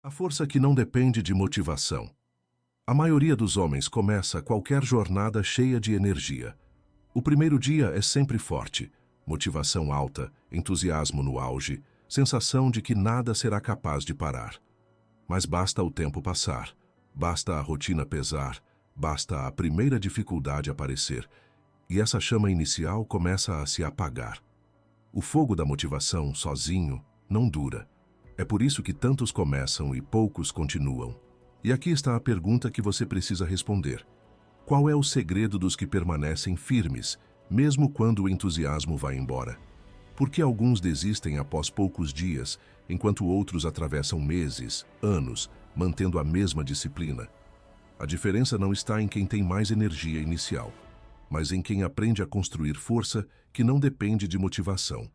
A força que não depende de motivação. A maioria dos homens começa qualquer jornada cheia de energia. O primeiro dia é sempre forte, motivação alta, entusiasmo no auge, sensação de que nada será capaz de parar. Mas basta o tempo passar, basta a rotina pesar, basta a primeira dificuldade aparecer, e essa chama inicial começa a se apagar. O fogo da motivação, sozinho, não dura. É por isso que tantos começam e poucos continuam. E aqui está a pergunta que você precisa responder. Qual é o segredo dos que permanecem firmes, mesmo quando o entusiasmo vai embora? Por que alguns desistem após poucos dias, enquanto outros atravessam meses, anos, mantendo a mesma disciplina? A diferença não está em quem tem mais energia inicial, mas em quem aprende a construir força que não depende de motivação.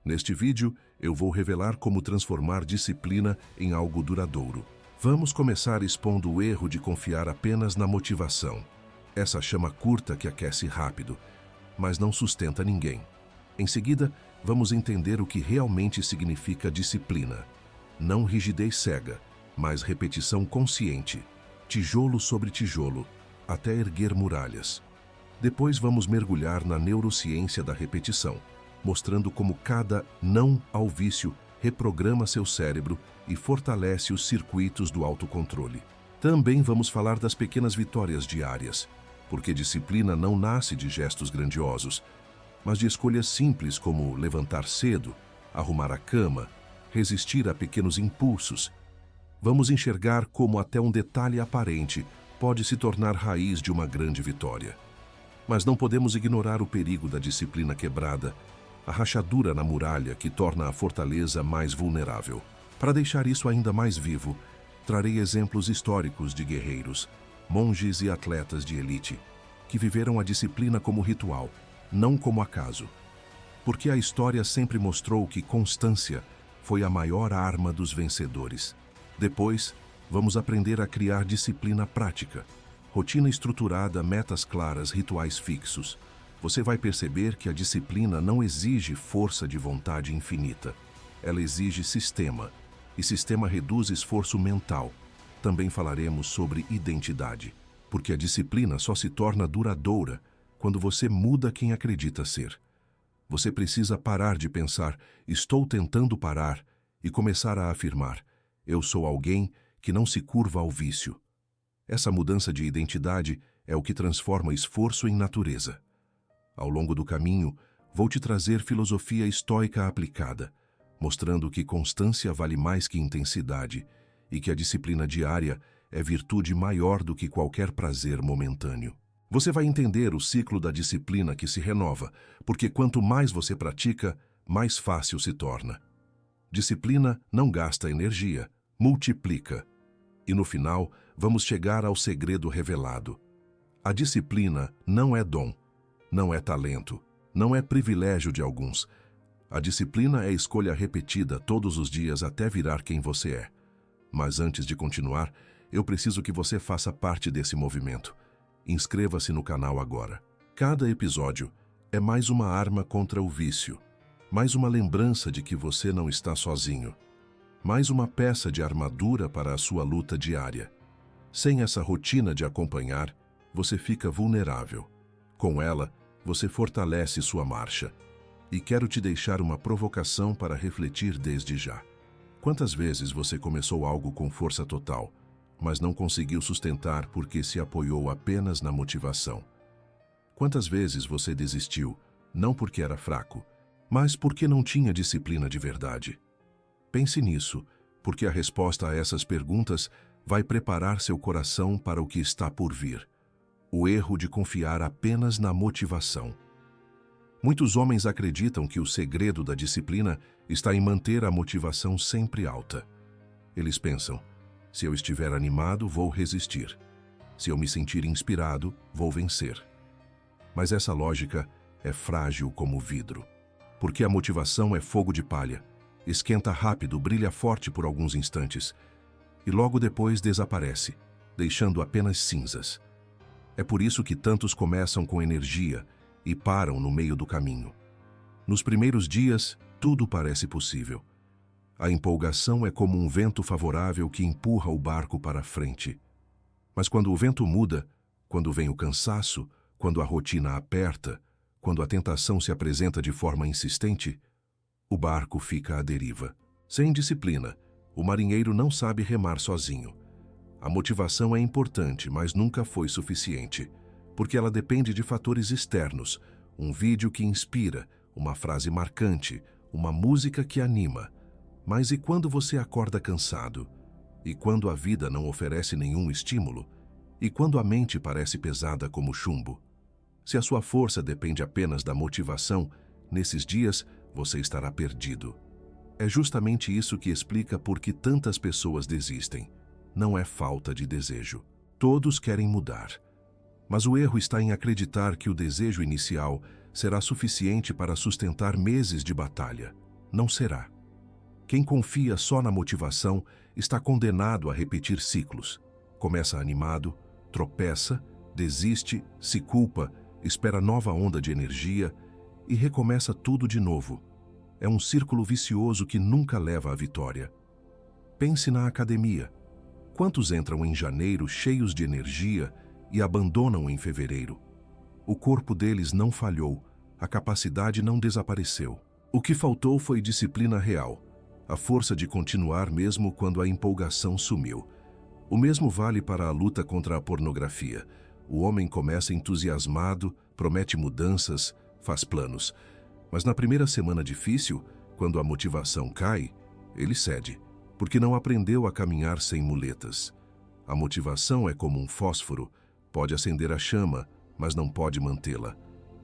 Neste vídeo, eu vou revelar como transformar disciplina em algo duradouro. Vamos começar expondo o erro de confiar apenas na motivação. Essa chama curta que aquece rápido, mas não sustenta ninguém. Em seguida, vamos entender o que realmente significa disciplina. Não rigidez cega, mas repetição consciente, tijolo sobre tijolo, até erguer muralhas. Depois vamos mergulhar na neurociência da repetição, mostrando como cada não ao vício reprograma seu cérebro e fortalece os circuitos do autocontrole. Também vamos falar das pequenas vitórias diárias, porque disciplina não nasce de gestos grandiosos, mas de escolhas simples como levantar cedo, arrumar a cama, resistir a pequenos impulsos. Vamos enxergar como até um detalhe aparente pode se tornar raiz de uma grande vitória. Mas não podemos ignorar o perigo da disciplina quebrada, a rachadura na muralha que torna a fortaleza mais vulnerável. Para deixar isso ainda mais vivo, trarei exemplos históricos de guerreiros, monges e atletas de elite, que viveram a disciplina como ritual, não como acaso. Porque a história sempre mostrou que constância foi a maior arma dos vencedores. Depois, vamos aprender a criar disciplina prática, rotina estruturada, metas claras, rituais fixos. Você vai perceber que a disciplina não exige força de vontade infinita. Ela exige sistema, e sistema reduz esforço mental. Também falaremos sobre identidade, porque a disciplina só se torna duradoura quando você muda quem acredita ser. Você precisa parar de pensar, estou tentando parar, e começar a afirmar, eu sou alguém que não se curva ao vício. Essa mudança de identidade é o que transforma esforço em natureza. Ao longo do caminho, vou te trazer filosofia estoica aplicada, mostrando que constância vale mais que intensidade e que a disciplina diária é virtude maior do que qualquer prazer momentâneo. Você vai entender o ciclo da disciplina que se renova, porque quanto mais você pratica, mais fácil se torna. Disciplina não gasta energia, multiplica. E no final, vamos chegar ao segredo revelado. A disciplina não é dom. Não é talento, não é privilégio de alguns. A disciplina é escolha repetida todos os dias até virar quem você é. Mas antes de continuar, eu preciso que você faça parte desse movimento. Inscreva-se no canal agora. Cada episódio é mais uma arma contra o vício, mais uma lembrança de que você não está sozinho, mais uma peça de armadura para a sua luta diária. Sem essa rotina de acompanhar, você fica vulnerável. Com ela, você fortalece sua marcha. E quero te deixar uma provocação para refletir desde já. Quantas vezes você começou algo com força total, mas não conseguiu sustentar porque se apoiou apenas na motivação? Quantas vezes você desistiu, não porque era fraco, mas porque não tinha disciplina de verdade? Pense nisso, porque a resposta a essas perguntas vai preparar seu coração para o que está por vir. O erro de confiar apenas na motivação. Muitos homens acreditam que o segredo da disciplina está em manter a motivação sempre alta. Eles pensam, se eu estiver animado, vou resistir. Se eu me sentir inspirado, vou vencer. Mas essa lógica é frágil como vidro. Porque a motivação é fogo de palha. Esquenta rápido, brilha forte por alguns instantes. E logo depois desaparece, deixando apenas cinzas. É por isso que tantos começam com energia e param no meio do caminho. Nos primeiros dias, tudo parece possível. A empolgação é como um vento favorável que empurra o barco para a frente. Mas quando o vento muda, quando vem o cansaço, quando a rotina aperta, quando a tentação se apresenta de forma insistente, o barco fica à deriva. Sem disciplina, o marinheiro não sabe remar sozinho. A motivação é importante, mas nunca foi suficiente, porque ela depende de fatores externos, um vídeo que inspira, uma frase marcante, uma música que anima. Mas e quando você acorda cansado? E quando a vida não oferece nenhum estímulo? E quando a mente parece pesada como chumbo? Se a sua força depende apenas da motivação, nesses dias você estará perdido. É justamente isso que explica por que tantas pessoas desistem. Não é falta de desejo. Todos querem mudar. Mas o erro está em acreditar que o desejo inicial será suficiente para sustentar meses de batalha. Não será. Quem confia só na motivação está condenado a repetir ciclos. Começa animado, tropeça, desiste, se culpa, espera nova onda de energia e recomeça tudo de novo. É um círculo vicioso que nunca leva à vitória. Pense na academia. Quantos entram em janeiro cheios de energia e abandonam em fevereiro? O corpo deles não falhou, a capacidade não desapareceu. O que faltou foi disciplina real, a força de continuar mesmo quando a empolgação sumiu. O mesmo vale para a luta contra a pornografia. O homem começa entusiasmado, promete mudanças, faz planos. Mas na primeira semana difícil, quando a motivação cai, ele cede, porque não aprendeu a caminhar sem muletas. A motivação é como um fósforo, pode acender a chama, mas não pode mantê-la.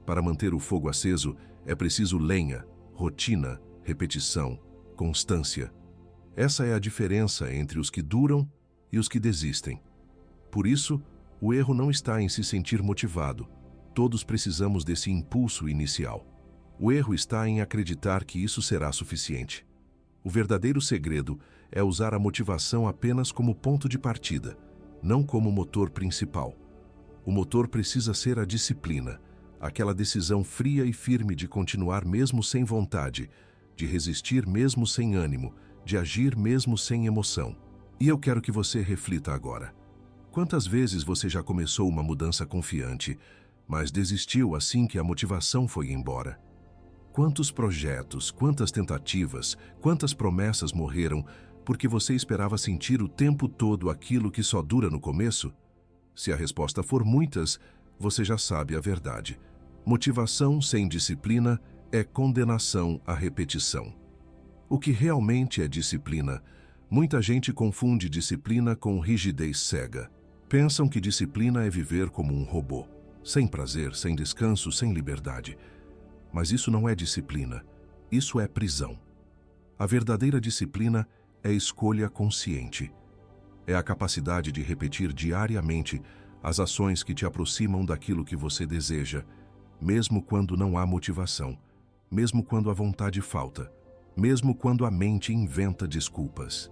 Para manter o fogo aceso, é preciso lenha, rotina, repetição, constância. Essa é a diferença entre os que duram e os que desistem. Por isso, o erro não está em se sentir motivado. Todos precisamos desse impulso inicial. O erro está em acreditar que isso será suficiente. O verdadeiro segredo é usar a motivação apenas como ponto de partida, não como motor principal. O motor precisa ser a disciplina, aquela decisão fria e firme de continuar mesmo sem vontade, de resistir mesmo sem ânimo, de agir mesmo sem emoção. E eu quero que você reflita agora. Quantas vezes você já começou uma mudança confiante, mas desistiu assim que a motivação foi embora? Quantos projetos, quantas tentativas, quantas promessas morreram porque você esperava sentir o tempo todo aquilo que só dura no começo? Se a resposta for muitas, você já sabe a verdade. Motivação sem disciplina é condenação à repetição. O que realmente é disciplina? Muita gente confunde disciplina com rigidez cega. Pensam que disciplina é viver como um robô, sem prazer, sem descanso, sem liberdade. Mas isso não é disciplina, isso é prisão. A verdadeira disciplina é escolha consciente. É a capacidade de repetir diariamente as ações que te aproximam daquilo que você deseja, mesmo quando não há motivação, mesmo quando a vontade falta, mesmo quando a mente inventa desculpas.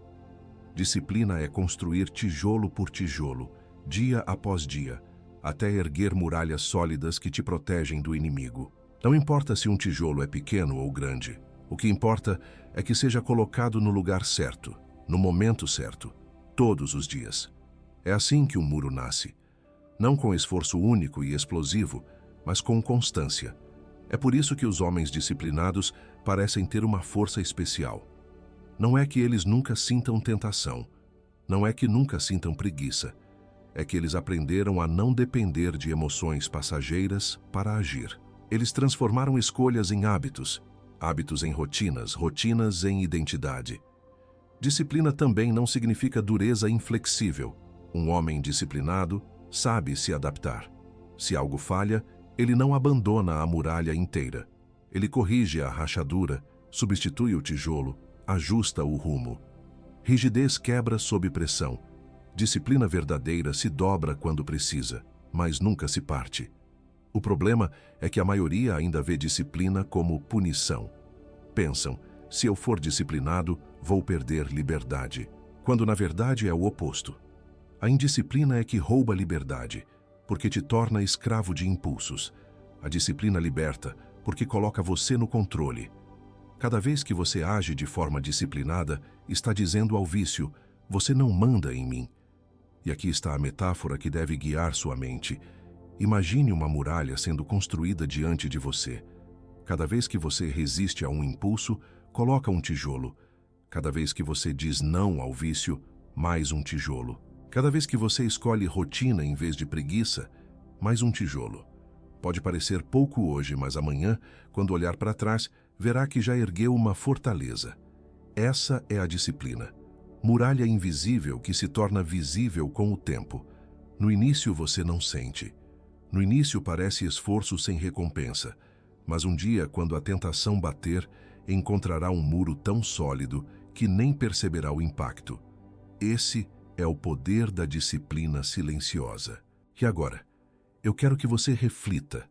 Disciplina é construir tijolo por tijolo, dia após dia, até erguer muralhas sólidas que te protegem do inimigo. Não importa se um tijolo é pequeno ou grande, o que importa é que seja colocado no lugar certo, no momento certo, todos os dias. É assim que um muro nasce, não com esforço único e explosivo, mas com constância. É por isso que os homens disciplinados parecem ter uma força especial. Não é que eles nunca sintam tentação, não é que nunca sintam preguiça, é que eles aprenderam a não depender de emoções passageiras para agir. Eles transformaram escolhas em hábitos, hábitos em rotinas, rotinas em identidade. Disciplina também não significa dureza inflexível. Um homem disciplinado sabe se adaptar. Se algo falha, ele não abandona a muralha inteira. Ele corrige a rachadura, substitui o tijolo, ajusta o rumo. Rigidez quebra sob pressão. Disciplina verdadeira se dobra quando precisa, mas nunca se parte. O problema é que a maioria ainda vê disciplina como punição. Pensam, se eu for disciplinado, vou perder liberdade, quando na verdade é o oposto. A indisciplina é que rouba liberdade, porque te torna escravo de impulsos. A disciplina liberta, porque coloca você no controle. Cada vez que você age de forma disciplinada, está dizendo ao vício: você não manda em mim. E aqui está a metáfora que deve guiar sua mente. Imagine uma muralha sendo construída diante de você. Cada vez que você resiste a um impulso, coloca um tijolo. Cada vez que você diz não ao vício, mais um tijolo. Cada vez que você escolhe rotina em vez de preguiça, mais um tijolo. Pode parecer pouco hoje, mas amanhã, quando olhar para trás, verá que já ergueu uma fortaleza. Essa é a disciplina. Muralha invisível que se torna visível com o tempo. No início você não sente. No início parece esforço sem recompensa. Mas um dia, quando a tentação bater, encontrará um muro tão sólido que nem perceberá o impacto. Esse é o poder da disciplina silenciosa. E agora? Eu quero que você reflita.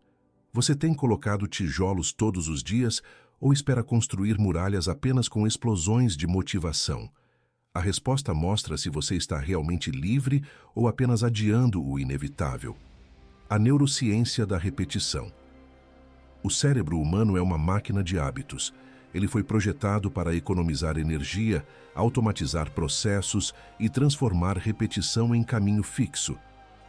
Você tem colocado tijolos todos os dias ou espera construir muralhas apenas com explosões de motivação? A resposta mostra se você está realmente livre ou apenas adiando o inevitável. A neurociência da repetição. O cérebro humano é uma máquina de hábitos. Ele foi projetado para economizar energia, automatizar processos e transformar repetição em caminho fixo.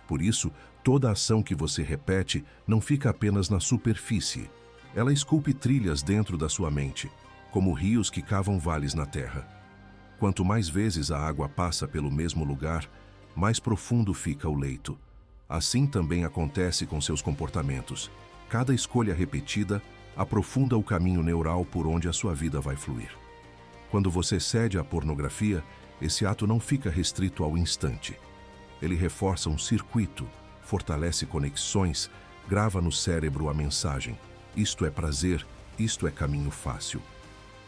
Por isso, toda ação que você repete não fica apenas na superfície. Ela esculpe trilhas dentro da sua mente, como rios que cavam vales na terra. Quanto mais vezes a água passa pelo mesmo lugar, mais profundo fica o leito. Assim também acontece com seus comportamentos. Cada escolha repetida aprofunda o caminho neural por onde a sua vida vai fluir. Quando você cede à pornografia, esse ato não fica restrito ao instante. Ele reforça um circuito, fortalece conexões, grava no cérebro a mensagem: isto é prazer, isto é caminho fácil.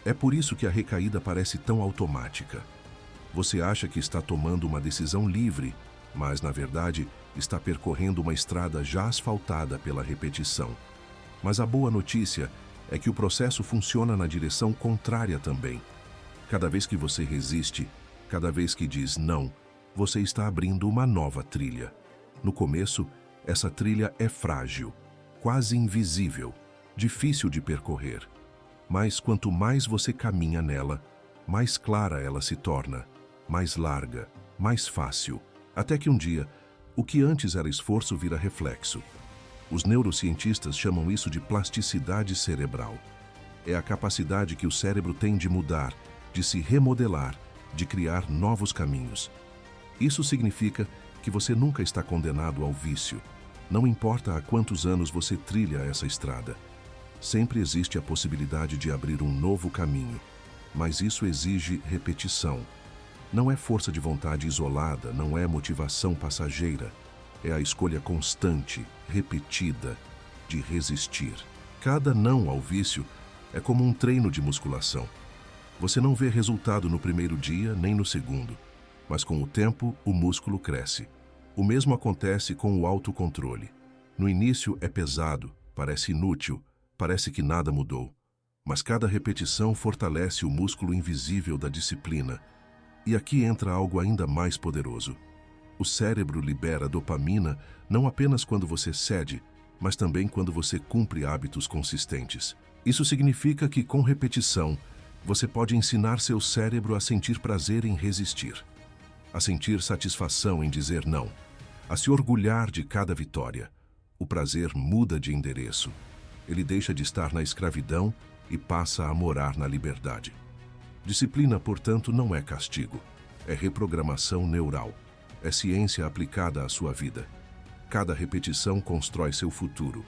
É por isso que a recaída parece tão automática. Você acha que está tomando uma decisão livre, mas, na verdade, está percorrendo uma estrada já asfaltada pela repetição. Mas a boa notícia é que o processo funciona na direção contrária também. Cada vez que você resiste, cada vez que diz não, você está abrindo uma nova trilha. No começo, essa trilha é frágil, quase invisível, difícil de percorrer. Mas quanto mais você caminha nela, mais clara ela se torna, mais larga, mais fácil, até que um dia, o que antes era esforço vira reflexo. Os neurocientistas chamam isso de plasticidade cerebral. É a capacidade que o cérebro tem de mudar, de se remodelar, de criar novos caminhos. Isso significa que você nunca está condenado ao vício. Não importa há quantos anos você trilha essa estrada. Sempre existe a possibilidade de abrir um novo caminho, mas isso exige repetição. Não é força de vontade isolada, não é motivação passageira. É a escolha constante, repetida, de resistir. Cada não ao vício é como um treino de musculação. Você não vê resultado no primeiro dia nem no segundo, mas com o tempo o músculo cresce. O mesmo acontece com o autocontrole. No início é pesado, parece inútil, parece que nada mudou. Mas cada repetição fortalece o músculo invisível da disciplina. E aqui entra algo ainda mais poderoso. O cérebro libera dopamina não apenas quando você cede, mas também quando você cumpre hábitos consistentes. Isso significa que, com repetição, você pode ensinar seu cérebro a sentir prazer em resistir, a sentir satisfação em dizer não, a se orgulhar de cada vitória. O prazer muda de endereço. Ele deixa de estar na escravidão e passa a morar na liberdade. Disciplina, portanto, não é castigo, é reprogramação neural. É ciência aplicada à sua vida. Cada repetição constrói seu futuro.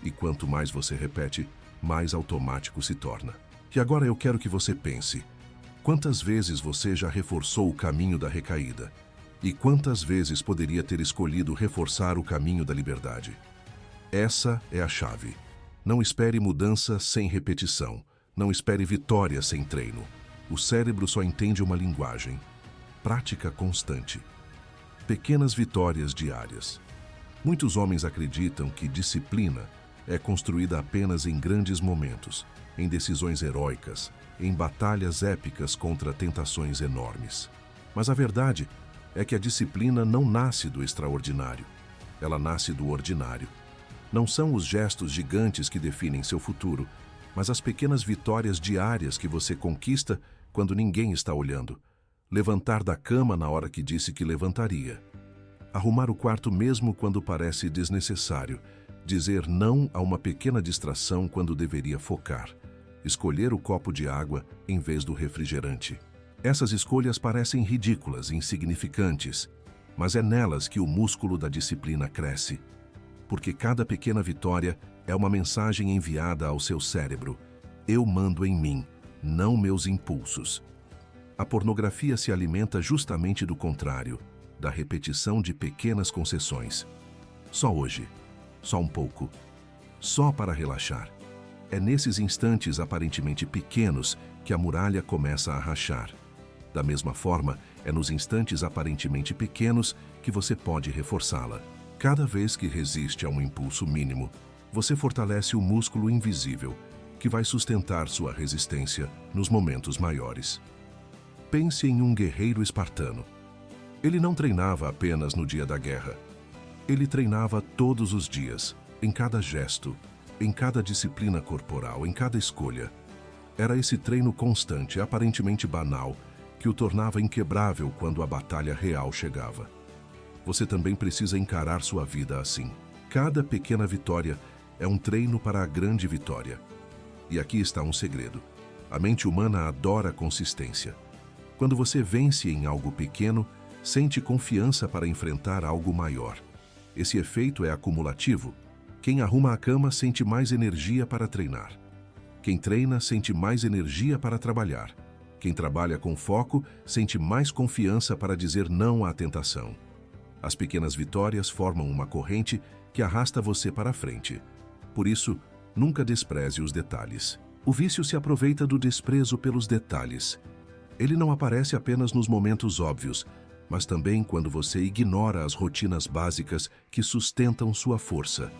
E quanto mais você repete, mais automático se torna. E agora eu quero que você pense: quantas vezes você já reforçou o caminho da recaída? E quantas vezes poderia ter escolhido reforçar o caminho da liberdade? Essa é a chave. Não espere mudança sem repetição. Não espere vitória sem treino. O cérebro só entende uma linguagem: prática constante. Pequenas vitórias diárias. Muitos homens acreditam que disciplina é construída apenas em grandes momentos, em decisões heróicas, em batalhas épicas contra tentações enormes. Mas a verdade é que a disciplina não nasce do extraordinário. Ela nasce do ordinário. Não são os gestos gigantes que definem seu futuro, mas as pequenas vitórias diárias que você conquista quando ninguém está olhando. Levantar da cama na hora que disse que levantaria. Arrumar o quarto mesmo quando parece desnecessário. Dizer não a uma pequena distração quando deveria focar. Escolher o copo de água em vez do refrigerante. Essas escolhas parecem ridículas, insignificantes, mas é nelas que o músculo da disciplina cresce. Porque cada pequena vitória é uma mensagem enviada ao seu cérebro. Eu mando em mim, não meus impulsos. A pornografia se alimenta justamente do contrário, da repetição de pequenas concessões. Só hoje, só um pouco, só para relaxar. É nesses instantes aparentemente pequenos que a muralha começa a rachar. Da mesma forma, é nos instantes aparentemente pequenos que você pode reforçá-la. Cada vez que resiste a um impulso mínimo, você fortalece o músculo invisível, que vai sustentar sua resistência nos momentos maiores. Pense em um guerreiro espartano. Ele não treinava apenas no dia da guerra. Ele treinava todos os dias, em cada gesto, em cada disciplina corporal, em cada escolha. Era esse treino constante, aparentemente banal, que o tornava inquebrável quando a batalha real chegava. Você também precisa encarar sua vida assim. Cada pequena vitória é um treino para a grande vitória. E aqui está um segredo. A mente humana adora consistência. Quando você vence em algo pequeno, sente confiança para enfrentar algo maior. Esse efeito é acumulativo. Quem arruma a cama sente mais energia para treinar. Quem treina sente mais energia para trabalhar. Quem trabalha com foco sente mais confiança para dizer não à tentação. As pequenas vitórias formam uma corrente que arrasta você para a frente. Por isso, nunca despreze os detalhes. O vício se aproveita do desprezo pelos detalhes. Ele não aparece apenas nos momentos óbvios, mas também quando você ignora as rotinas básicas que sustentam sua força.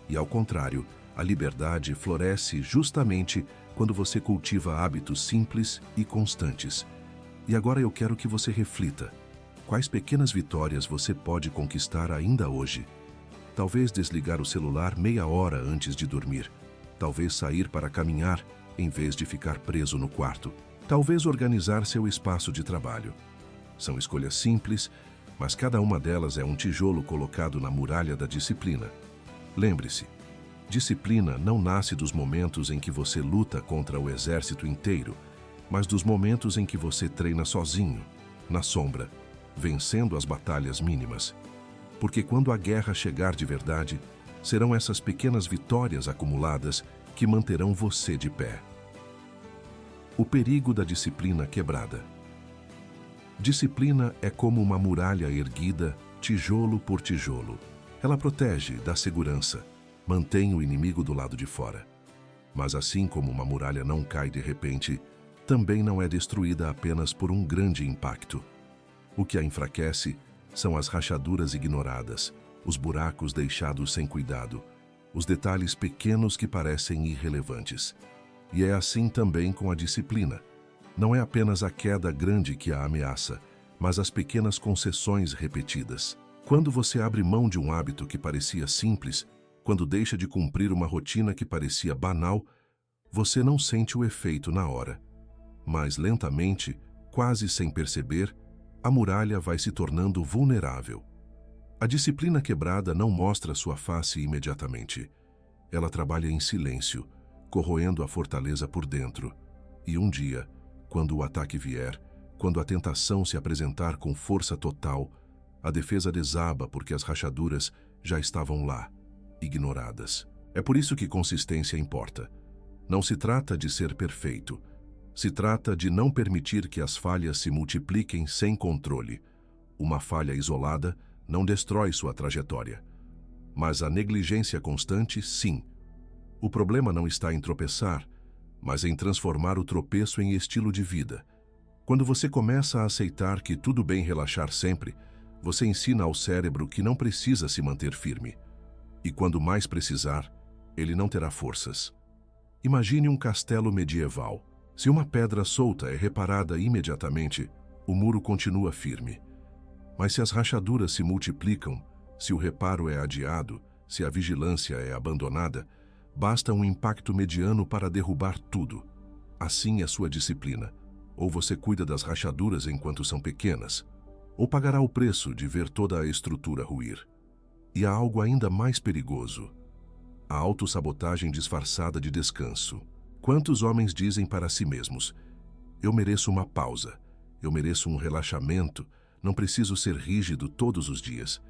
E ao contrário, a liberdade floresce justamente quando você cultiva hábitos simples e constantes. E agora eu quero que você reflita. Quais pequenas vitórias você pode conquistar ainda hoje? Talvez desligar o celular meia hora antes de dormir. Talvez sair para caminhar em vez de ficar preso no quarto. Talvez organizar seu espaço de trabalho. São escolhas simples, mas cada uma delas é um tijolo colocado na muralha da disciplina. Lembre-se, disciplina não nasce dos momentos em que você luta contra o exército inteiro, mas dos momentos em que você treina sozinho, na sombra, vencendo as batalhas mínimas. Porque quando a guerra chegar de verdade, serão essas pequenas vitórias acumuladas que manterão você de pé. O perigo da disciplina quebrada. Disciplina é como uma muralha erguida, tijolo por tijolo. Ela protege, dá segurança, mantém o inimigo do lado de fora. Mas assim como uma muralha não cai de repente, também não é destruída apenas por um grande impacto. O que a enfraquece são as rachaduras ignoradas, os buracos deixados sem cuidado, os detalhes pequenos que parecem irrelevantes. E é assim também com a disciplina. Não é apenas a queda grande que a ameaça, mas as pequenas concessões repetidas. Quando você abre mão de um hábito que parecia simples, quando deixa de cumprir uma rotina que parecia banal, você não sente o efeito na hora. Mas lentamente, quase sem perceber, a muralha vai se tornando vulnerável. A disciplina quebrada não mostra sua face imediatamente. Ela trabalha em silêncio, corroendo a fortaleza por dentro. E um dia, quando o ataque vier, quando a tentação se apresentar com força total, a defesa desaba porque as rachaduras já estavam lá, ignoradas. É por isso que consistência importa. Não se trata de ser perfeito. Se trata de não permitir que as falhas se multipliquem sem controle. Uma falha isolada não destrói sua trajetória. Mas a negligência constante, sim. O problema não está em tropeçar, mas em transformar o tropeço em estilo de vida. Quando você começa a aceitar que tudo bem relaxar sempre, você ensina ao cérebro que não precisa se manter firme. E quando mais precisar, ele não terá forças. Imagine um castelo medieval. Se uma pedra solta é reparada imediatamente, o muro continua firme. Mas se as rachaduras se multiplicam, se o reparo é adiado, se a vigilância é abandonada, Basta um impacto mediano para derrubar tudo. Assim é sua disciplina. Ou você cuida das rachaduras enquanto são pequenas, ou pagará o preço de ver toda a estrutura ruir. E há algo ainda mais perigoso: a autossabotagem disfarçada de descanso. Quantos homens dizem para si mesmos: eu mereço uma pausa, eu mereço um relaxamento, não preciso ser rígido todos os dias.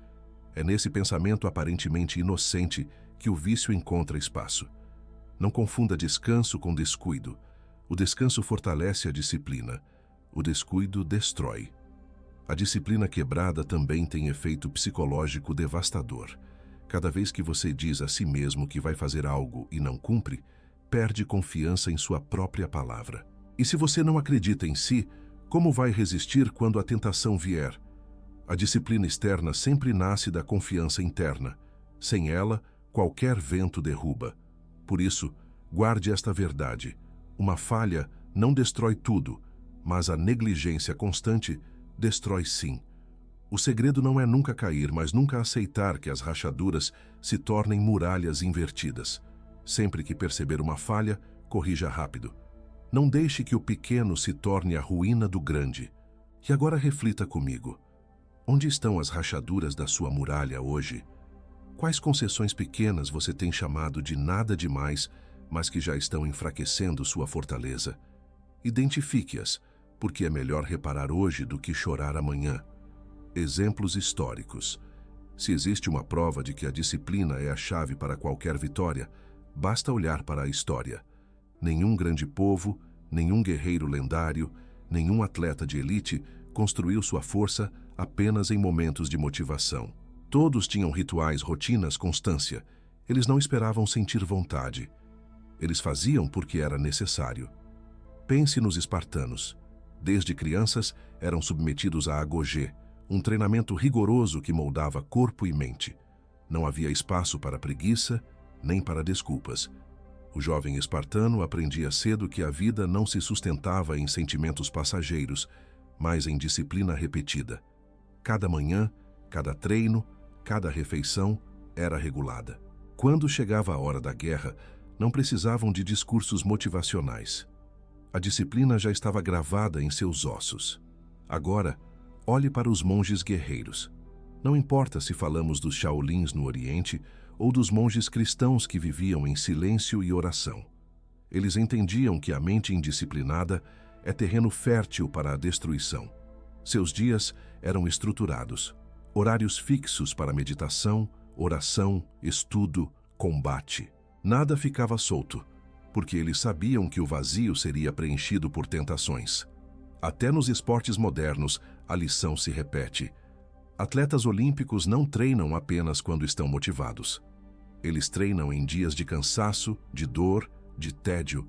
É nesse pensamento aparentemente inocente que o vício encontra espaço. Não confunda descanso com descuido. O descanso fortalece a disciplina, o descuido destrói. A disciplina quebrada também tem efeito psicológico devastador. Cada vez que você diz a si mesmo que vai fazer algo e não cumpre, perde confiança em sua própria palavra. E se você não acredita em si, como vai resistir quando a tentação vier? A disciplina externa sempre nasce da confiança interna. Sem ela, qualquer vento derruba. Por isso, guarde esta verdade: uma falha não destrói tudo, mas a negligência constante destrói sim. O segredo não é nunca cair, mas nunca aceitar que as rachaduras se tornem muralhas invertidas. Sempre que perceber uma falha, corrija rápido. Não deixe que o pequeno se torne a ruína do grande. E agora reflita comigo. Onde estão as rachaduras da sua muralha hoje? Quais concessões pequenas você tem chamado de nada demais, mas que já estão enfraquecendo sua fortaleza? Identifique-as, porque é melhor reparar hoje do que chorar amanhã. Exemplos históricos. Se existe uma prova de que a disciplina é a chave para qualquer vitória, basta olhar para a história. Nenhum grande povo, nenhum guerreiro lendário, nenhum atleta de elite construiu sua força apenas em momentos de motivação. Todos tinham rituais, rotinas, constância. Eles não esperavam sentir vontade. Eles faziam porque era necessário. Pense nos espartanos. Desde crianças, eram submetidos a agogê, um treinamento rigoroso que moldava corpo e mente. Não havia espaço para preguiça, nem para desculpas. O jovem espartano aprendia cedo que a vida não se sustentava em sentimentos passageiros, mas em disciplina repetida. Cada manhã, cada treino, cada refeição era regulada. Quando chegava a hora da guerra, não precisavam de discursos motivacionais. A disciplina já estava gravada em seus ossos. Agora, olhe para os monges guerreiros. Não importa se falamos dos Shaolins no Oriente ou dos monges cristãos que viviam em silêncio e oração. Eles entendiam que a mente indisciplinada é terreno fértil para a destruição. Seus dias eram estruturados, horários fixos para meditação, oração, estudo, combate. Nada ficava solto, porque eles sabiam que o vazio seria preenchido por tentações. Até nos esportes modernos, a lição se repete. Atletas olímpicos não treinam apenas quando estão motivados. Eles treinam em dias de cansaço, de dor, de tédio.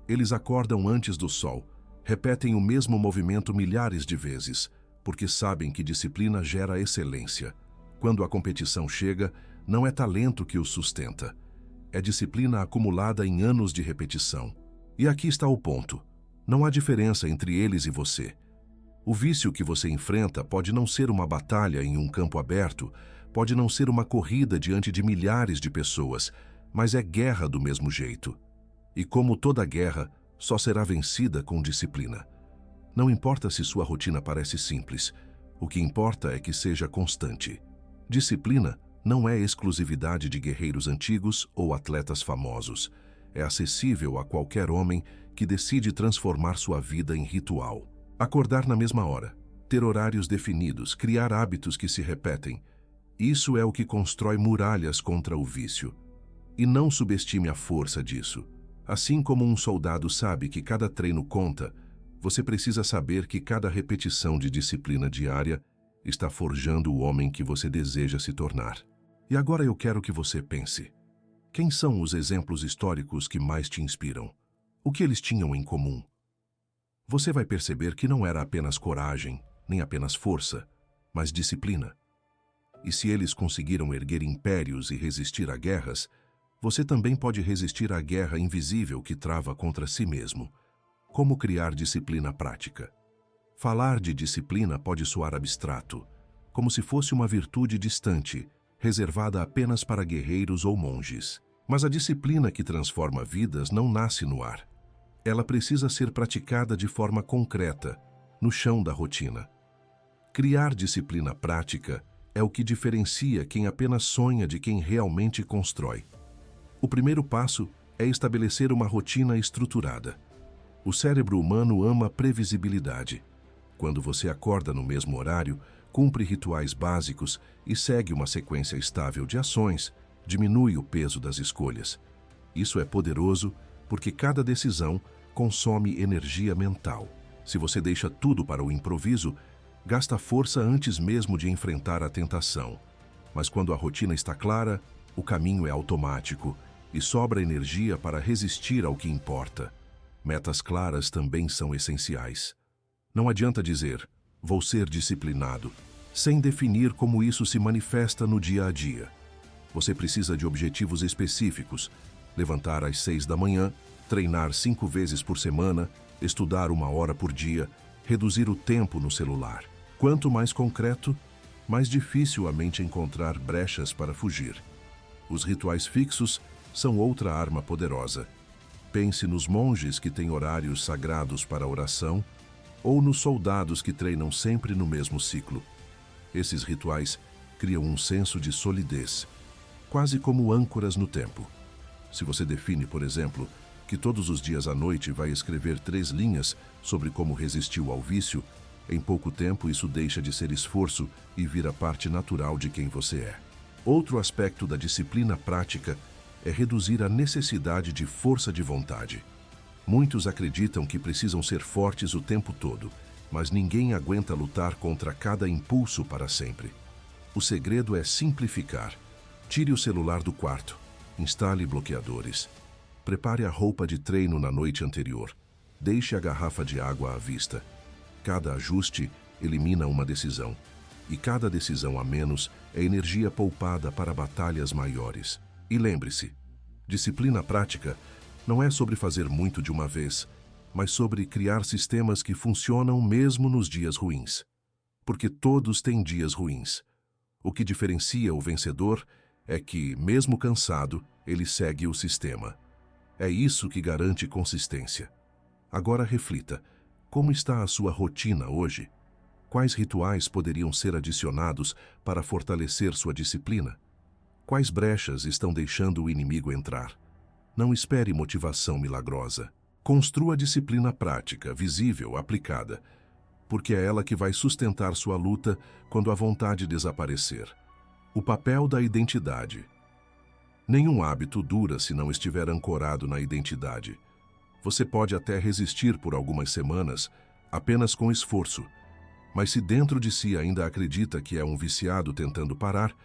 Eles acordam antes do sol, repetem o mesmo movimento milhares de vezes, porque sabem que disciplina gera excelência. Quando a competição chega, não é talento que os sustenta. É disciplina acumulada em anos de repetição. E aqui está o ponto. Não há diferença entre eles e você. O vício que você enfrenta pode não ser uma batalha em um campo aberto, pode não ser uma corrida diante de milhares de pessoas, mas é guerra do mesmo jeito. E como toda guerra, só será vencida com disciplina. Não importa se sua rotina parece simples, o que importa é que seja constante. Disciplina não é exclusividade de guerreiros antigos ou atletas famosos. É acessível a qualquer homem que decide transformar sua vida em ritual. Acordar na mesma hora, ter horários definidos, criar hábitos que se repetem. Isso é o que constrói muralhas contra o vício. E não subestime a força disso. Assim como um soldado sabe que cada treino conta, você precisa saber que cada repetição de disciplina diária está forjando o homem que você deseja se tornar. E agora eu quero que você pense. Quem são os exemplos históricos que mais te inspiram? O que eles tinham em comum? Você vai perceber que não era apenas coragem, nem apenas força, mas disciplina. E se eles conseguiram erguer impérios e resistir a guerras, você também pode resistir à guerra invisível que trava contra si mesmo. Como criar disciplina prática? Falar de disciplina pode soar abstrato, como se fosse uma virtude distante, reservada apenas para guerreiros ou monges. Mas a disciplina que transforma vidas não nasce no ar. Ela precisa ser praticada de forma concreta, no chão da rotina. Criar disciplina prática é o que diferencia quem apenas sonha de quem realmente constrói. O primeiro passo é estabelecer uma rotina estruturada. O cérebro humano ama previsibilidade. Quando você acorda no mesmo horário, cumpre rituais básicos e segue uma sequência estável de ações, diminui o peso das escolhas. Isso é poderoso porque cada decisão consome energia mental. Se você deixa tudo para o improviso, gasta força antes mesmo de enfrentar a tentação. Mas quando a rotina está clara, o caminho é automático e sobra energia para resistir ao que importa. Metas claras também são essenciais. Não adianta dizer, vou ser disciplinado, sem definir como isso se manifesta no dia a dia. Você precisa de objetivos específicos: levantar às 6 da manhã, treinar 5 vezes por semana, estudar 1 hora por dia, reduzir o tempo no celular. Quanto mais concreto, mais difícil a mente encontrar brechas para fugir. Os rituais fixos são outra arma poderosa. Pense nos monges que têm horários sagrados para oração ou nos soldados que treinam sempre no mesmo ciclo. Esses rituais criam um senso de solidez, quase como âncoras no tempo. Se você define, por exemplo, que todos os dias à noite vai escrever 3 linhas sobre como resistiu ao vício, em pouco tempo isso deixa de ser esforço e vira parte natural de quem você é. Outro aspecto da disciplina prática é reduzir a necessidade de força de vontade. Muitos acreditam que precisam ser fortes o tempo todo, mas ninguém aguenta lutar contra cada impulso para sempre. O segredo é simplificar. Tire o celular do quarto, instale bloqueadores. Prepare a roupa de treino na noite anterior. Deixe a garrafa de água à vista. Cada ajuste elimina uma decisão, e cada decisão a menos é energia poupada para batalhas maiores. E lembre-se, disciplina prática não é sobre fazer muito de uma vez, mas sobre criar sistemas que funcionam mesmo nos dias ruins. Porque todos têm dias ruins. O que diferencia o vencedor é que, mesmo cansado, ele segue o sistema. É isso que garante consistência. Agora reflita, como está a sua rotina hoje? Quais rituais poderiam ser adicionados para fortalecer sua disciplina? Quais brechas estão deixando o inimigo entrar? Não espere motivação milagrosa. Construa disciplina prática, visível, aplicada, porque é ela que vai sustentar sua luta quando a vontade desaparecer. O papel da identidade. Nenhum hábito dura se não estiver ancorado na identidade. Você pode até resistir por algumas semanas, apenas com esforço, mas se dentro de si ainda acredita que é um viciado tentando parar,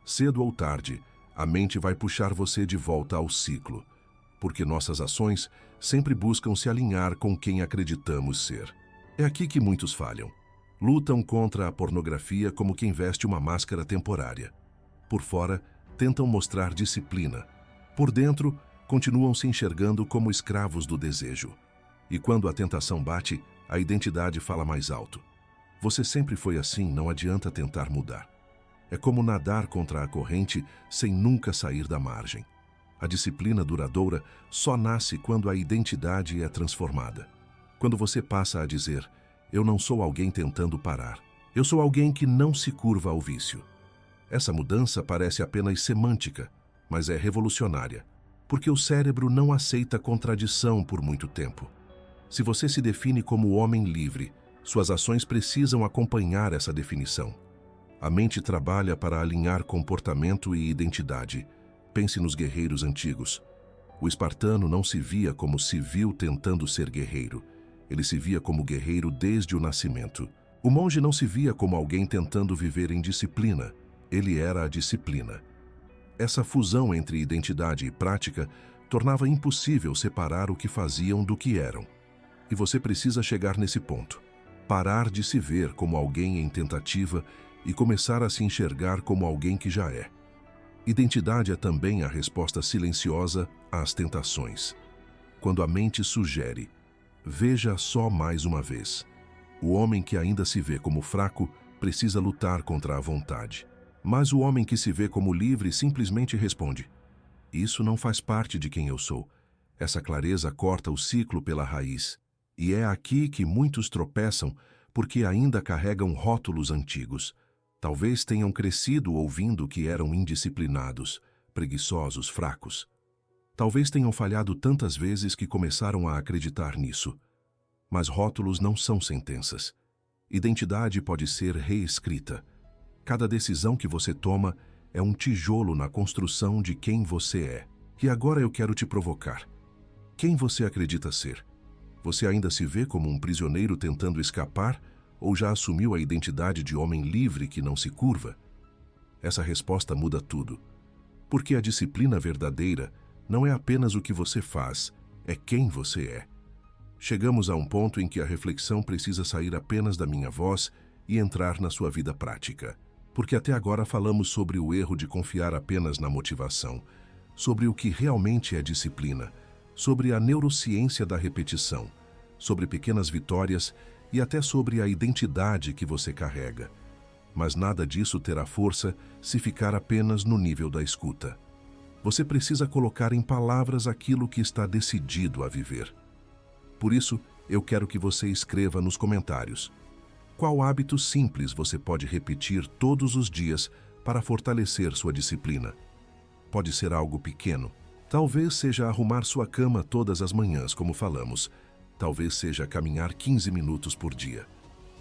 cedo ou tarde, a mente vai puxar você de volta ao ciclo, porque nossas ações sempre buscam se alinhar com quem acreditamos ser. É aqui que muitos falham. Lutam contra a pornografia como quem veste uma máscara temporária. Por fora, tentam mostrar disciplina. Por dentro, continuam se enxergando como escravos do desejo. E quando a tentação bate, a identidade fala mais alto. Você sempre foi assim, não adianta tentar mudar. É como nadar contra a corrente sem nunca sair da margem. A disciplina duradoura só nasce quando a identidade é transformada. Quando você passa a dizer, eu não sou alguém tentando parar, eu sou alguém que não se curva ao vício. Essa mudança parece apenas semântica, mas é revolucionária, porque o cérebro não aceita contradição por muito tempo. Se você se define como homem livre, suas ações precisam acompanhar essa definição. A mente trabalha para alinhar comportamento e identidade. Pense nos guerreiros antigos. O espartano não se via como civil tentando ser guerreiro. Ele se via como guerreiro desde o nascimento. O monge não se via como alguém tentando viver em disciplina. Ele era a disciplina. Essa fusão entre identidade e prática tornava impossível separar o que faziam do que eram. E você precisa chegar nesse ponto. Parar de se ver como alguém em tentativa e começar a se enxergar como alguém que já é. Identidade é também a resposta silenciosa às tentações. Quando a mente sugere, veja só mais uma vez. O homem que ainda se vê como fraco precisa lutar contra a vontade. Mas o homem que se vê como livre simplesmente responde, Isso não faz parte de quem eu sou. Essa clareza corta o ciclo pela raiz. E é aqui que muitos tropeçam porque ainda carregam rótulos antigos. Talvez tenham crescido ouvindo que eram indisciplinados, preguiçosos, fracos. Talvez tenham falhado tantas vezes que começaram a acreditar nisso. Mas rótulos não são sentenças. Identidade pode ser reescrita. Cada decisão que você toma é um tijolo na construção de quem você é. E agora eu quero te provocar. Quem você acredita ser? Você ainda se vê como um prisioneiro tentando escapar ou já assumiu a identidade de homem livre que não se curva? Essa resposta muda tudo. Porque a disciplina verdadeira não é apenas o que você faz, é quem você é. Chegamos a um ponto em que a reflexão precisa sair apenas da minha voz e entrar na sua vida prática. Porque até agora falamos sobre o erro de confiar apenas na motivação, sobre o que realmente é disciplina, sobre a neurociência da repetição, sobre pequenas vitórias e até sobre a identidade que você carrega. Mas nada disso terá força se ficar apenas no nível da escuta. Você precisa colocar em palavras aquilo que está decidido a viver. Por isso, eu quero que você escreva nos comentários. Qual hábito simples você pode repetir todos os dias para fortalecer sua disciplina? Pode ser algo pequeno. Talvez seja arrumar sua cama todas as manhãs, como falamos. Talvez seja caminhar 15 minutos por dia.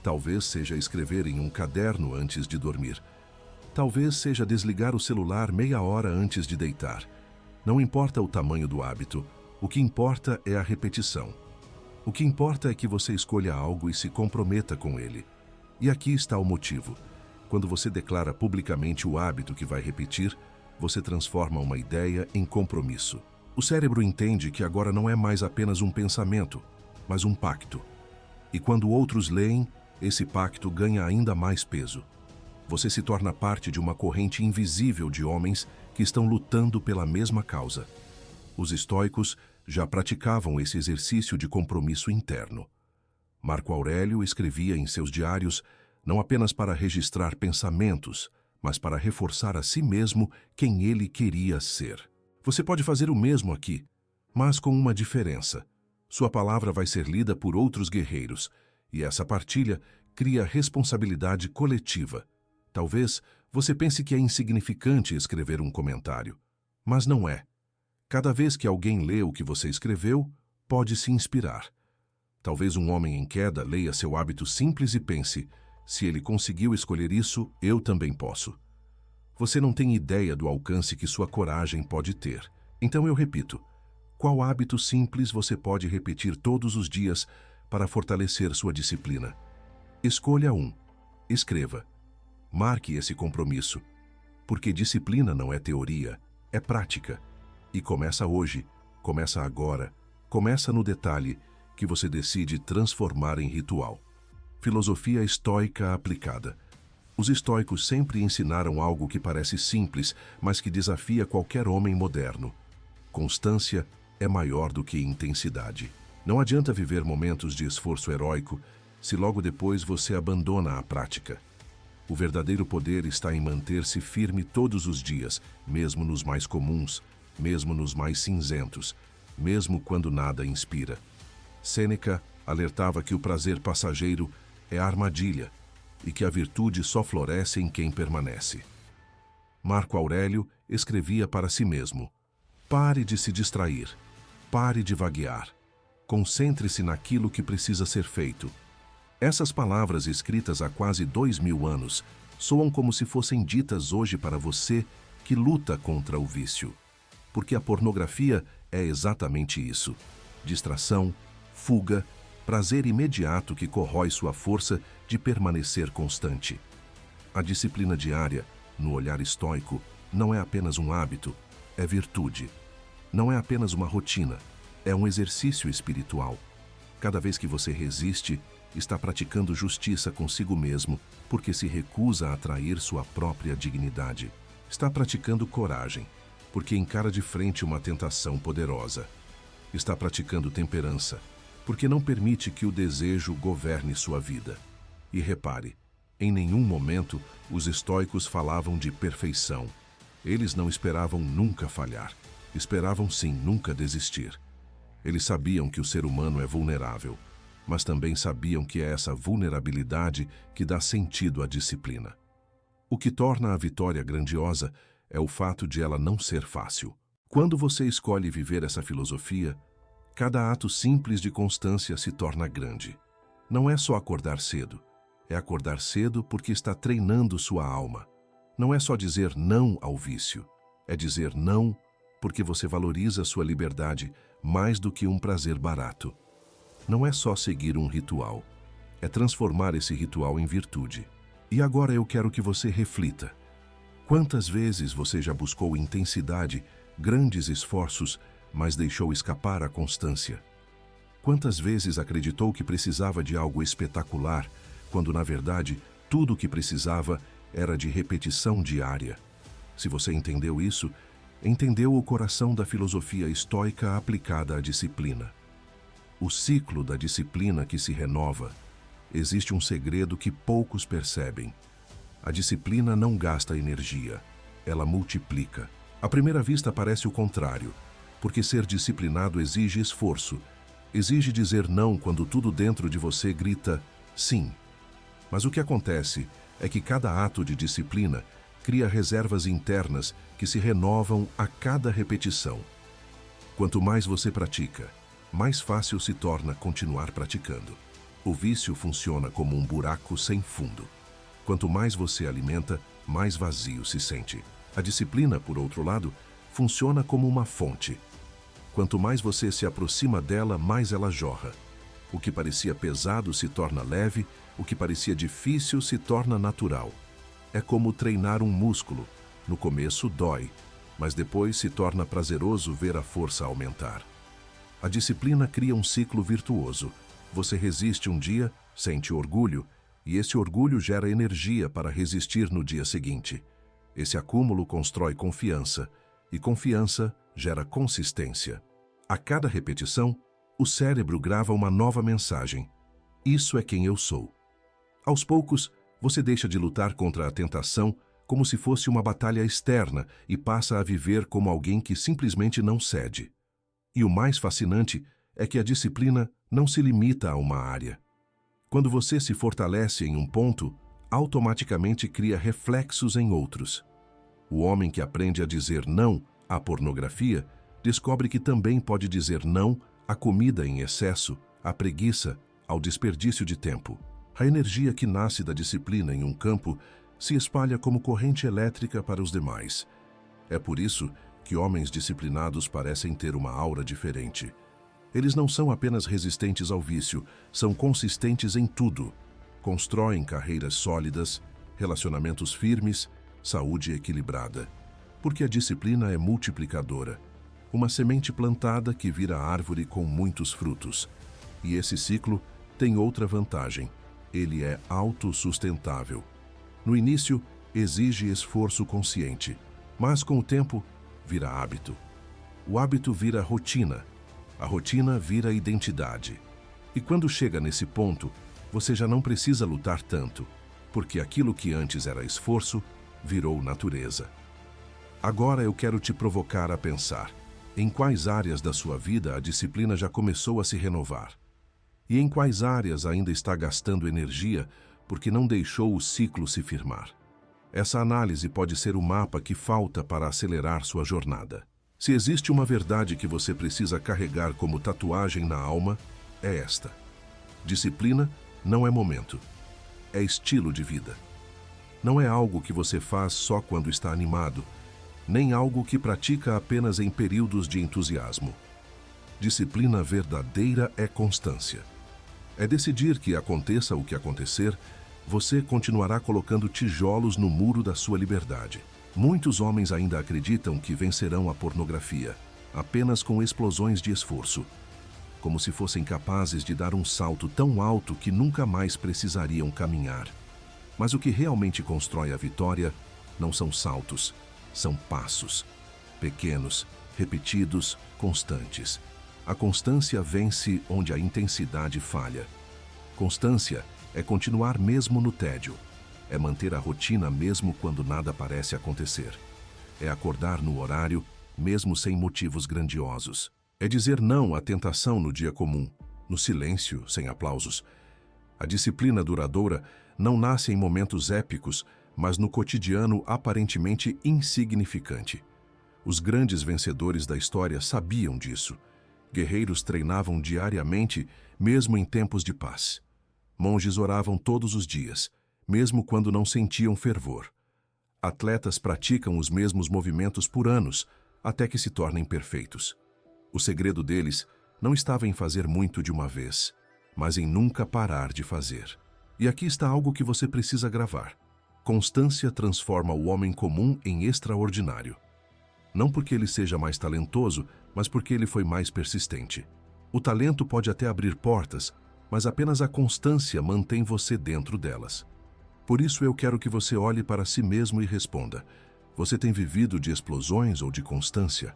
Talvez seja escrever em um caderno antes de dormir. Talvez seja desligar o celular meia hora antes de deitar. Não importa o tamanho do hábito, o que importa é a repetição. O que importa é que você escolha algo e se comprometa com ele. E aqui está o motivo. Quando você declara publicamente o hábito que vai repetir, você transforma uma ideia em compromisso. O cérebro entende que agora não é mais apenas um pensamento, mas um pacto. E quando outros leem, esse pacto ganha ainda mais peso. Você se torna parte de uma corrente invisível de homens que estão lutando pela mesma causa. Os estoicos já praticavam esse exercício de compromisso interno. Marco Aurélio escrevia em seus diários não apenas para registrar pensamentos, mas para reforçar a si mesmo quem ele queria ser. Você pode fazer o mesmo aqui, mas com uma diferença. Sua palavra vai ser lida por outros guerreiros, e essa partilha cria responsabilidade coletiva. Talvez você pense que é insignificante escrever um comentário, mas não é. Cada vez que alguém lê o que você escreveu, pode se inspirar. Talvez um homem em queda leia seu hábito simples e pense: se ele conseguiu escolher isso, eu também posso. Você não tem ideia do alcance que sua coragem pode ter. Então eu repito: qual hábito simples você pode repetir todos os dias para fortalecer sua disciplina? Escolha um. Escreva. Marque esse compromisso. Porque disciplina não é teoria, é prática. E começa hoje, começa agora, começa no detalhe que você decide transformar em ritual. Filosofia estoica aplicada. Os estoicos sempre ensinaram algo que parece simples, mas que desafia qualquer homem moderno. Constância é maior do que intensidade. Não adianta viver momentos de esforço heróico se logo depois você abandona a prática. O verdadeiro poder está em manter-se firme todos os dias, mesmo nos mais comuns, mesmo nos mais cinzentos, mesmo quando nada inspira. Sêneca alertava que o prazer passageiro é armadilha e que a virtude só floresce em quem permanece. Marco Aurélio escrevia para si mesmo: pare de se distrair, pare de vaguear, concentre-se naquilo que precisa ser feito. Essas palavras escritas há quase 2000 anos soam como se fossem ditas hoje para você que luta contra o vício. Porque a pornografia é exatamente isso: distração, fuga, prazer imediato que corrói sua força de permanecer constante. A disciplina diária, no olhar estoico, não é apenas um hábito, é virtude. Não é apenas uma rotina, é um exercício espiritual. Cada vez que você resiste, está praticando justiça consigo mesmo, porque se recusa a trair sua própria dignidade. Está praticando coragem, porque encara de frente uma tentação poderosa. Está praticando temperança, porque não permite que o desejo governe sua vida. E repare, em nenhum momento os estoicos falavam de perfeição. Eles não esperavam nunca falhar. Esperavam sim nunca desistir. Eles sabiam que o ser humano é vulnerável, mas também sabiam que é essa vulnerabilidade que dá sentido à disciplina. O que torna a vitória grandiosa é o fato de ela não ser fácil. Quando você escolhe viver essa filosofia, cada ato simples de constância se torna grande. Não é só acordar cedo. É acordar cedo porque está treinando sua alma. Não é só dizer não ao vício. É dizer não porque você valoriza sua liberdade mais do que um prazer barato. Não é só seguir um ritual. É transformar esse ritual em virtude. E agora eu quero que você reflita. Quantas vezes você já buscou intensidade, grandes esforços, mas deixou escapar a constância? Quantas vezes acreditou que precisava de algo espetacular, quando na verdade tudo o que precisava era de repetição diária? Se você entendeu isso, entendeu o coração da filosofia estoica aplicada à disciplina. O ciclo da disciplina que se renova. Existe um segredo que poucos percebem. A disciplina não gasta energia, ela multiplica. À primeira vista parece o contrário, porque ser disciplinado exige esforço, exige dizer não quando tudo dentro de você grita sim. Mas o que acontece é que cada ato de disciplina cria reservas internas que se renovam a cada repetição. Quanto mais você pratica, mais fácil se torna continuar praticando. O vício funciona como um buraco sem fundo. Quanto mais você alimenta, mais vazio se sente. A disciplina, por outro lado, funciona como uma fonte. Quanto mais você se aproxima dela, mais ela jorra. O que parecia pesado se torna leve, o que parecia difícil se torna natural. É como treinar um músculo. No começo dói, mas depois se torna prazeroso ver a força aumentar. A disciplina cria um ciclo virtuoso. Você resiste um dia, sente orgulho, e esse orgulho gera energia para resistir no dia seguinte. Esse acúmulo constrói confiança, e confiança gera consistência. A cada repetição, o cérebro grava uma nova mensagem. Isso é quem eu sou. Aos poucos, você deixa de lutar contra a tentação como se fosse uma batalha externa e passa a viver como alguém que simplesmente não cede. E o mais fascinante é que a disciplina não se limita a uma área. Quando você se fortalece em um ponto, automaticamente cria reflexos em outros. O homem que aprende a dizer não à pornografia descobre que também pode dizer não à comida em excesso, à preguiça, ao desperdício de tempo. A energia que nasce da disciplina em um campo se espalha como corrente elétrica para os demais. É por isso que homens disciplinados parecem ter uma aura diferente. Eles não são apenas resistentes ao vício, são consistentes em tudo. Constroem carreiras sólidas, relacionamentos firmes, saúde equilibrada. Porque a disciplina é multiplicadora. Uma semente plantada que vira árvore com muitos frutos. E esse ciclo tem outra vantagem. Ele é autossustentável. No início, exige esforço consciente, mas com o tempo, vira hábito. O hábito vira rotina. A rotina vira identidade. E quando chega nesse ponto, você já não precisa lutar tanto, porque aquilo que antes era esforço, virou natureza. Agora eu quero te provocar a pensar. Em quais áreas da sua vida a disciplina já começou a se renovar? E em quais áreas ainda está gastando energia porque não deixou o ciclo se firmar? Essa análise pode ser o mapa que falta para acelerar sua jornada. Se existe uma verdade que você precisa carregar como tatuagem na alma, é esta. Disciplina não é momento, é estilo de vida. Não é algo que você faz só quando está animado, nem algo que pratica apenas em períodos de entusiasmo. Disciplina verdadeira é constância. É decidir que aconteça o que acontecer, você continuará colocando tijolos no muro da sua liberdade. Muitos homens ainda acreditam que vencerão a pornografia, apenas com explosões de esforço, como se fossem capazes de dar um salto tão alto que nunca mais precisariam caminhar. Mas o que realmente constrói a vitória não são saltos, são passos, pequenos, repetidos, constantes. A constância vence onde a intensidade falha. Constância é continuar mesmo no tédio. É manter a rotina mesmo quando nada parece acontecer. É acordar no horário, mesmo sem motivos grandiosos. É dizer não à tentação no dia comum, no silêncio, sem aplausos. A disciplina duradoura não nasce em momentos épicos, mas no cotidiano aparentemente insignificante. Os grandes vencedores da história sabiam disso. Guerreiros treinavam diariamente, mesmo em tempos de paz. Monges oravam todos os dias, mesmo quando não sentiam fervor. Atletas praticam os mesmos movimentos por anos, até que se tornem perfeitos. O segredo deles não estava em fazer muito de uma vez, mas em nunca parar de fazer. E aqui está algo que você precisa gravar. Constância transforma o homem comum em extraordinário. Não porque ele seja mais talentoso, mas porque ele foi mais persistente. O talento pode até abrir portas, mas apenas a constância mantém você dentro delas. Por isso eu quero que você olhe para si mesmo e responda: você tem vivido de explosões ou de constância?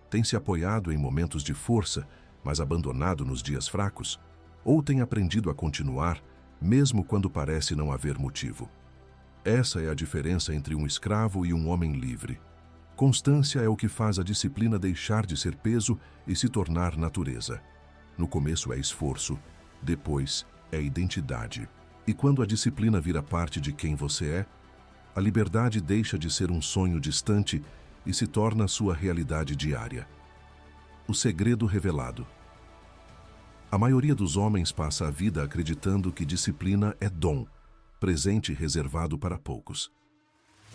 Tem se apoiado em momentos de força, mas abandonado nos dias fracos? Ou tem aprendido a continuar, mesmo quando parece não haver motivo? Essa é a diferença entre um escravo e um homem livre. Constância é o que faz a disciplina deixar de ser peso e se tornar natureza. No começo é esforço, depois é identidade. E quando a disciplina vira parte de quem você é, a liberdade deixa de ser um sonho distante e se torna sua realidade diária. O segredo revelado. A maioria dos homens passa a vida acreditando que disciplina é dom, presente reservado para poucos.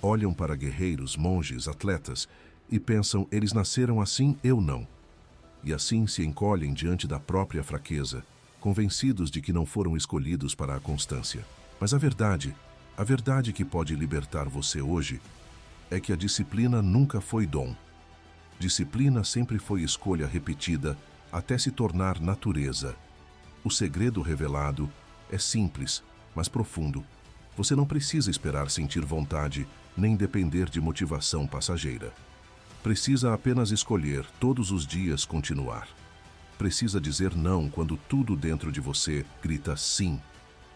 Olham para guerreiros, monges, atletas e pensam: eles nasceram assim, eu não. E assim se encolhem diante da própria fraqueza, convencidos de que não foram escolhidos para a constância. Mas a verdade que pode libertar você hoje, é que a disciplina nunca foi dom. Disciplina sempre foi escolha repetida até se tornar natureza. O segredo revelado é simples, mas profundo. Você não precisa esperar sentir vontade, nem depender de motivação passageira. Precisa apenas escolher todos os dias continuar. Precisa dizer não quando tudo dentro de você grita sim.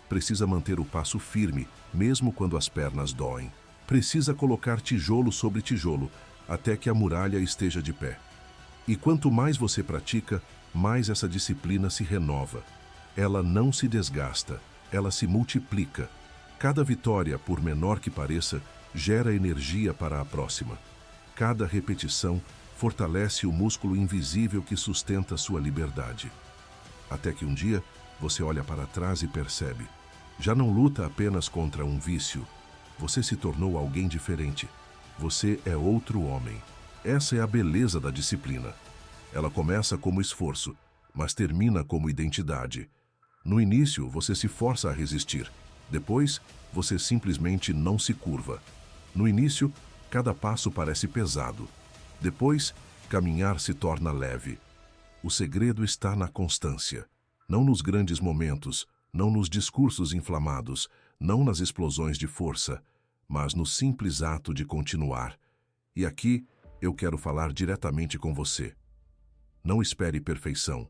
Precisa manter o passo firme, mesmo quando as pernas doem. Precisa colocar tijolo sobre tijolo, até que a muralha esteja de pé. E quanto mais você pratica, mais essa disciplina se renova. Ela não se desgasta, ela se multiplica. Cada vitória, por menor que pareça, gera energia para a próxima. Cada repetição fortalece o músculo invisível que sustenta sua liberdade. Até que um dia, você olha para trás e percebe: já não luta apenas contra um vício. Você se tornou alguém diferente. Você é outro homem. Essa é a beleza da disciplina. Ela começa como esforço, mas termina como identidade. No início, você se força a resistir. Depois, você simplesmente não se curva. No início, cada passo parece pesado. Depois, caminhar se torna leve. O segredo está na constância. Não nos grandes momentos, não nos discursos inflamados, não nas explosões de força, mas no simples ato de continuar. E aqui, eu quero falar diretamente com você. Não espere perfeição.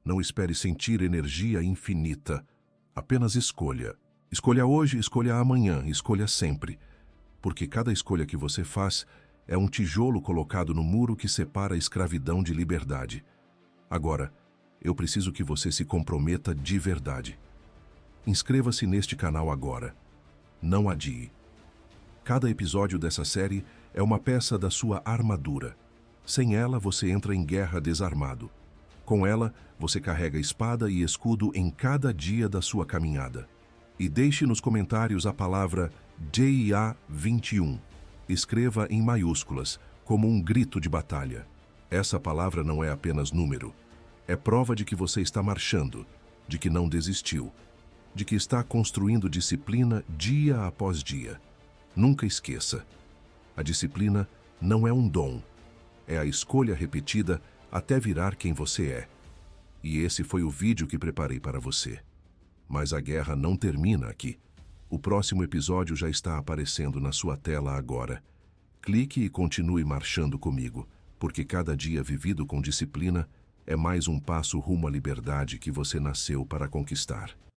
Não espere sentir energia infinita. Apenas escolha. Escolha hoje, escolha amanhã, escolha sempre. Porque cada escolha que você faz é um tijolo colocado no muro que separa a escravidão de liberdade. Agora, eu preciso que você se comprometa de verdade. Inscreva-se neste canal agora. Não adie. Cada episódio dessa série é uma peça da sua armadura. Sem ela, você entra em guerra desarmado. Com ela, você carrega espada e escudo em cada dia da sua caminhada. E deixe nos comentários a palavra DIA21. Escreva em maiúsculas, como um grito de batalha. Essa palavra não é apenas número. É prova de que você está marchando, de que não desistiu, de que está construindo disciplina dia após dia. Nunca esqueça, a disciplina não é um dom, é a escolha repetida até virar quem você é. E esse foi o vídeo que preparei para você. Mas a guerra não termina aqui. O próximo episódio já está aparecendo na sua tela agora. Clique e continue marchando comigo, porque cada dia vivido com disciplina é mais um passo rumo à liberdade que você nasceu para conquistar.